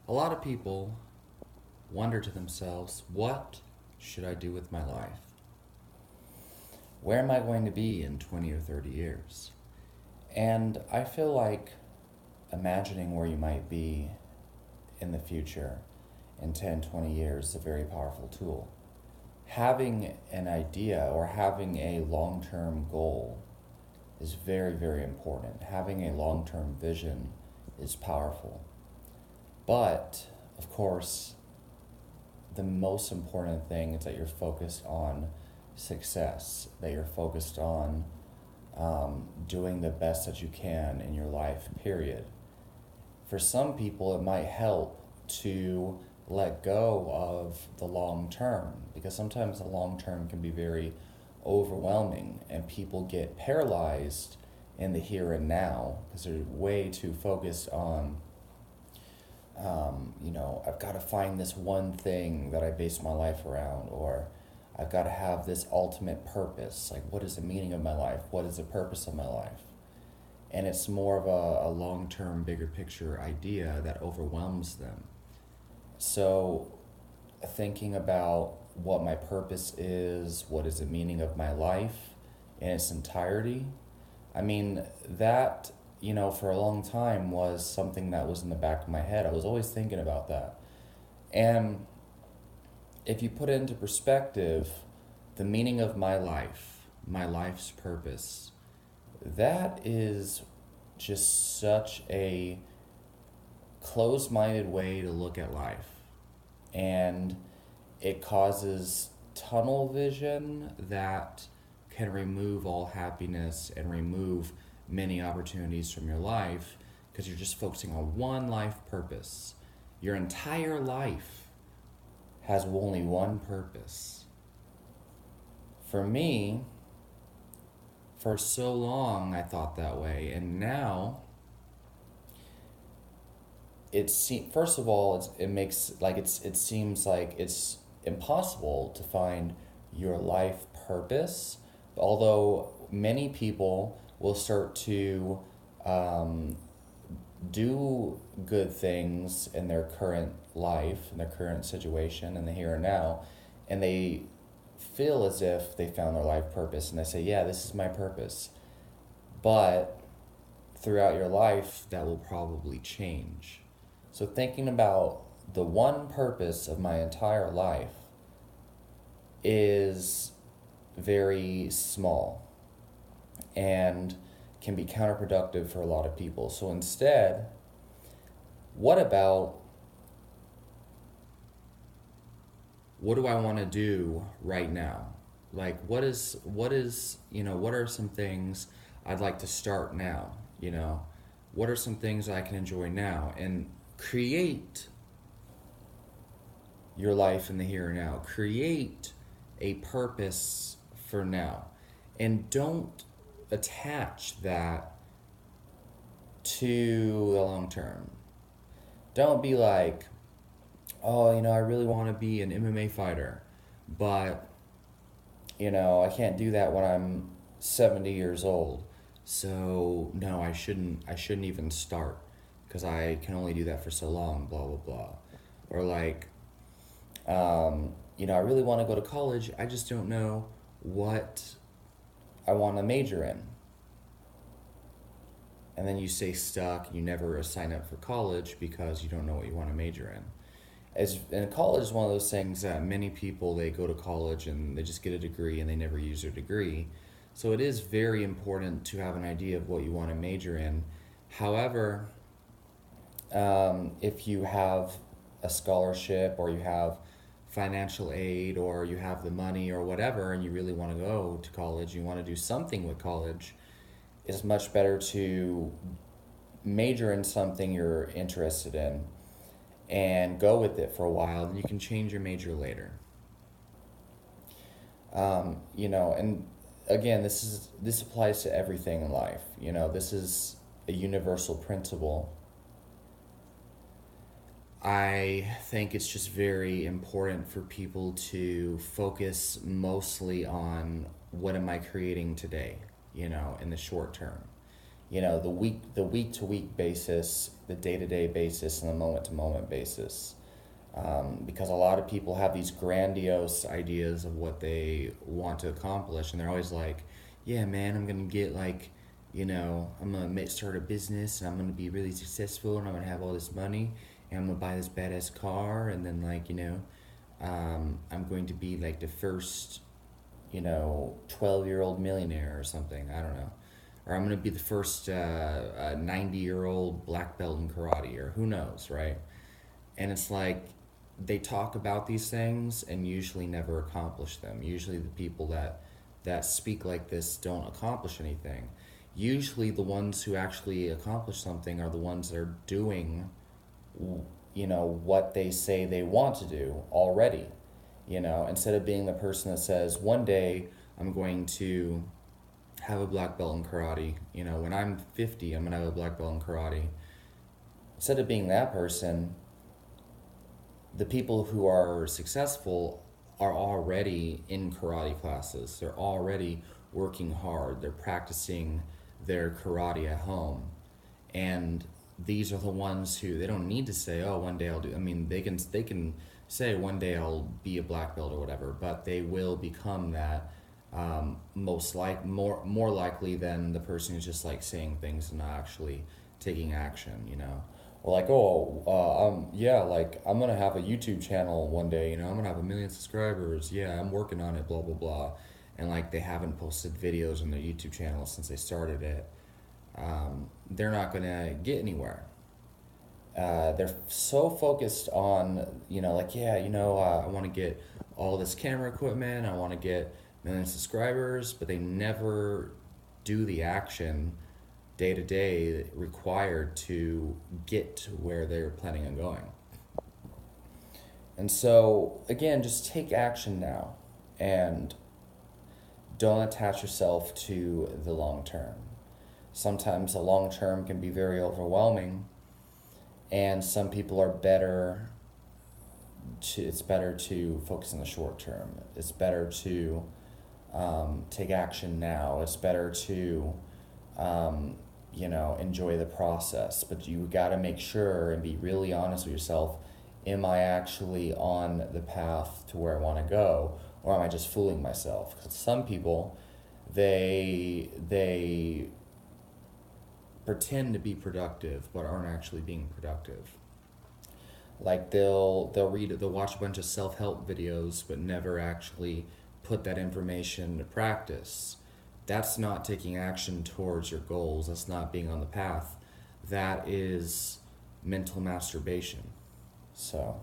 A lot of people wonder to themselves, what should I do with my life? Where am I going to be in 20 or 30 years? And I feel like imagining where you might be in the future in 10, 20 years is a very powerful tool. Having an idea or having a long term goal is very, very important. Having a long term vision is powerful. But, of course, the most important thing is that you're focused on success, that you're focused on doing the best that you can in your life, period. For some people, it might help to let go of the long term because sometimes the long term can be very overwhelming and people get paralyzed in the here and now because they're way too focused on I've got to find this one thing that I base my life around, or I've got to have this ultimate purpose. Like, what is the meaning of my life? What is the purpose of my life? And it's more of a long term, bigger picture idea that overwhelms them. So, thinking about what my purpose is, what is the meaning of my life in its entirety, I mean, that for a long time was something that was in the back of my head. I was always thinking about that. And if you put it into perspective, the meaning of my life's purpose, that is just such a closed minded way to look at life. And it causes tunnel vision that can remove all happiness and remove many opportunities from your life because you're just focusing on one life purpose. Your entire life has only one purpose. For me, for so long I thought that way, and now first of all it seems like it's impossible to find your life purpose, although many people will start to do good things in their current life, in their current situation, in the here and now, and they feel as if they found their life purpose, and they say, yeah, this is my purpose. But throughout your life, that will probably change. So thinking about the one purpose of my entire life is very small and can be counterproductive for a lot of people. So instead, what do I want to do right now? Like what are some things I'd like to start now, What are some things I can enjoy now and create your life in the here and now. Create a purpose for now. And don't attach that to the long term. Don't be like, oh, I really want to be an MMA fighter, but, I can't do that when I'm 70 years old. So, no, I shouldn't even start because I can only do that for so long, blah, blah, blah. Or like, I really want to go to college. I just don't know what I want to major in. And then you stay stuck. You never sign up for college because you don't know what you want to major in. And college is one of those things that many people, they go to college and they just get a degree and they never use their degree. So it is very important to have an idea of what you want to major in. However, if you have a scholarship or you have financial aid or you have the money or whatever and you really want to go to college, you want to do something with college, it's much better to major in something you're interested in and go with it for a while, and you can change your major later. And again, this applies to everything in life. This is a universal principle. I think it's just very important for people to focus mostly on what am I creating today, in the short term. the week to week basis, the day to day basis, and the moment to moment basis. Because a lot of people have these grandiose ideas of what they want to accomplish, and they're always like, yeah, man, I'm gonna get like, I'm gonna start a business, and I'm gonna be really successful, and I'm gonna have all this money, and I'm gonna buy this badass car, and then like, I'm going to be like the first, 12-year-old millionaire or something. I don't know. Or I'm going to be the first 90-year-old black belt in karate, or who knows, right? And it's like they talk about these things and usually never accomplish them. Usually the people that speak like this don't accomplish anything. Usually the ones who actually accomplish something are the ones that are doing, what they say they want to do already. Instead of being the person that says, one day I'm going to have a black belt in karate. When I'm 50, I'm going to have a black belt in karate. Instead of being that person, the people who are successful are already in karate classes. They're already working hard. They're practicing their karate at home. And these are the ones who, they don't need to say, oh, one day I'll do, they can say one day I'll be a black belt or whatever, but they will become that more likely than the person who's just like saying things and not actually taking action. Or like, yeah, like I'm gonna have a YouTube channel one day, I'm gonna have 1 million subscribers, yeah, I'm working on it, blah blah blah. And like they haven't posted videos on their YouTube channel since they started it. They're not gonna get anywhere. They're so focused on, like, yeah, I want to get all this camera equipment, I want to get 1 million subscribers, but they never do the action day to day required to get to where they're planning on going. And so, again, just take action now and don't attach yourself to the long term. Sometimes the long term can be very overwhelming, and some people are it's better to focus on the short term. It's better to take action now. It's better to enjoy the process, but you got to make sure and be really honest with yourself. Am I actually on the path to where I want to go, or am I just fooling myself? Because some people, they pretend to be productive but aren't actually being productive. Like they'll watch a bunch of self-help videos but never actually put that information into practice. That's not taking action towards your goals. That's not being on the path. That is mental masturbation. So